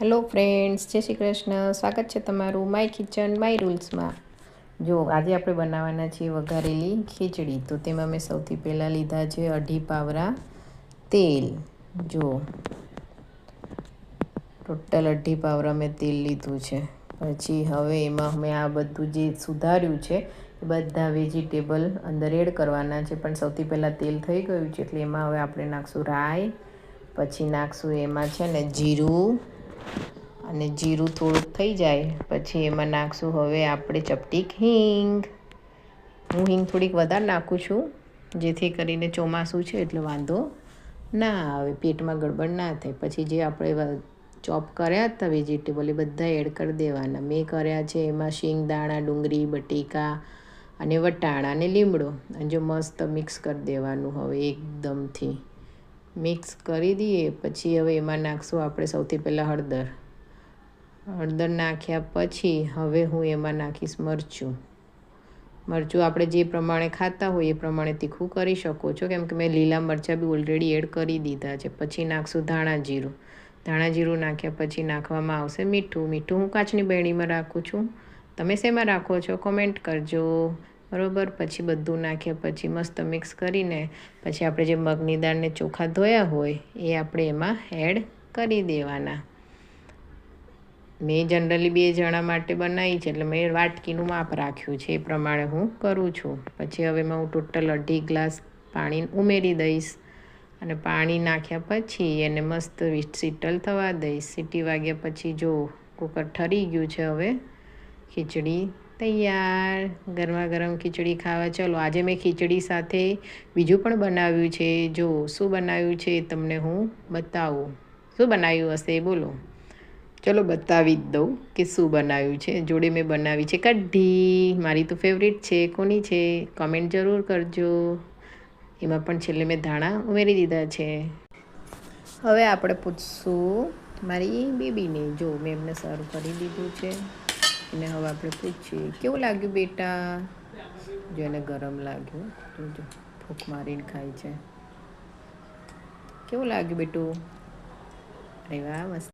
Hello friends, જય શ્રી કૃષ્ણ. સ્વાગત છે તમારું માય કિચન માય રૂલ્સમાં. જો આજે આપણે બનાવવાના છીએ વઘારેલી ખીચડી. તો તેમાં મેં સૌથી પહેલાં લીધા છે 2.5 પાવરા તેલ. જો ટોટલ 2.5 પાવરા મેં તેલ લીધું છે. પછી હવે એમાં મેં આ બધું જે સુધાર્યું છે એ બધા વેજીટેબલ અંદર એડ કરવાના છે. પણ સૌથી પહેલાં તેલ થઈ ગયું છે એટલે એમાં હવે આપણે નાખશું રાઈ. પછી નાખશું એમાં છે ને જીરું, અને જીરું થોડુંક થઈ જાય પછી એમાં નાખશું હવે આપણે ચપટીક હિંગ. હું હિંગ થોડીક વધારે નાખું છું જેથી કરીને ચોમાસું છે એટલે વાંધો ના આવે, પેટમાં ગડબડ ના થાય. પછી જે આપણે ચોપ કર્યા હતા વેજીટેબલ એ બધા એડ કરી દેવાના. મેં કર્યા છે એમાં શિંગદાણા, ડુંગળી, બટેકા અને વટાણા અને લીમડો. અને જો મસ્ત મિક્સ કરી દેવાનું. હવે એકદમથી મિક્સ કરી દઈએ. પછી હવે એમાં નાખશું આપણે સૌથી પહેલાં હળદર નાખ્યા પછી હવે હું એમાં નાખીશ મરચું. આપણે જે પ્રમાણે ખાતા હોય એ પ્રમાણે તીખું કરી શકો છો, કેમ કે મેં લીલા મરચાં બી ઓલરેડી એડ કરી દીધા છે. પછી નાખશું ધાણા જીરું નાખ્યા પછી નાખવામાં આવશે મીઠું. હું કાચની બરણીમાં રાખું છું, તમે શેમાં રાખો છો કોમેન્ટ કરજો, બરાબર. પછી બધું નાખ્યા પછી મસ્ત મિક્સ કરીને પછી આપણે જે મગની દાળને ચોખા ધોયા હોય એ આપણે એમાં એડ કરી દેવાના. મેં જનરલી 2 જણા માટે બનાવી છે એટલે મેં વાટકીનું માપ રાખ્યું છે, એ પ્રમાણે હું કરું છું. પછી હવે એમાં હું ટોટલ 2.5 ગ્લાસ પાણી ઉમેરી દઈશ. અને પાણી નાખ્યા પછી એને મસ્ત સીટલ થવા દઈશ. સીટી વાગ્યા પછી જો કુકર ઠરી ગયું છે. હવે ખીચડી તૈયાર. ગરમા ગરમ ખીચડી ખાવા ચલો. આજે મેં ખીચડી સાથે બીજું પણ બનાવ્યું છે. જો શું બનાવ્યું છે તમને હું બતાવું. શું બનાવ્યું હશે એ બોલો. ચલો બતાવી જ દઉં કે શું બનાવ્યું છે. જોડે મેં બનાવી છે કઢી, મારી તો ફેવરિટ છે. કોની છે કમેન્ટ જરૂર કરજો. એમાં પણ છેલ્લે મેં ધાણા ઉમેરી દીધા છે. હવે આપણે પૂછશું મારી બેબીને. જો મેં એમને સર્વ કરી દીધું છે અને હવે આપણે પૂછીએ કેવું લાગ્યું બેટા. જો એને ગરમ લાગ્યું તો જો ફૂંક મારીને ખાય છે. કેવું લાગ્યું બેટું? અરે વાહ, મસ્ત.